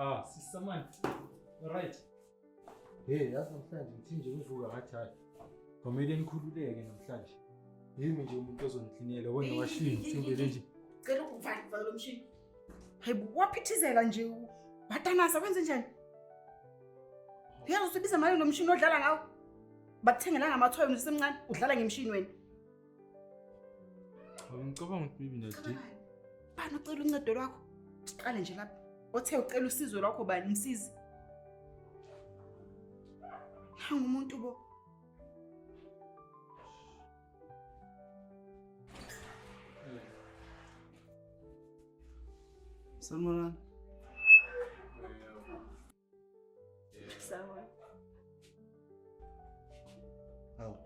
Sister man. Alright. Hey, yazi namhlanje ngithi nje ngivuka ngathi hayi. Kwamele nikhululeke namhlanje. Yimi nje umuntu ozongihliniyela wona washini ngithembele nje. Cela ukuvala lo mshini. Hayi waphithizela nje. Watanasa kwenze njani? Yazi usibiza mali lo mshini odlala ngawo. Bakuthengela ngamathoyo nisemncane udlala ngemshini wena. Ngicabanga ukuthi maybe nadi. Bani ucela uncedo lwakho? Siqale nje lapha. Othe ucela usizo lwakho bani msizi? Umuntu bo. Salman. Sawa. Hawu.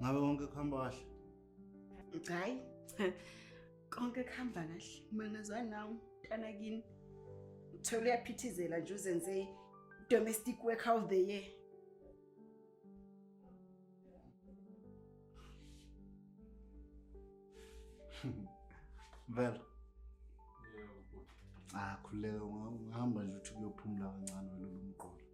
Ngabe wonke kuhamba kahle? Hayi. Konke kuhamba kahle. Mangazwana nawe mntana kini. Uthola uyaphithizela nje uzenze domestic worker of the year. Vela. Khuleka ungahamba nje uthi kuyophumula kancane wena lo mqolo.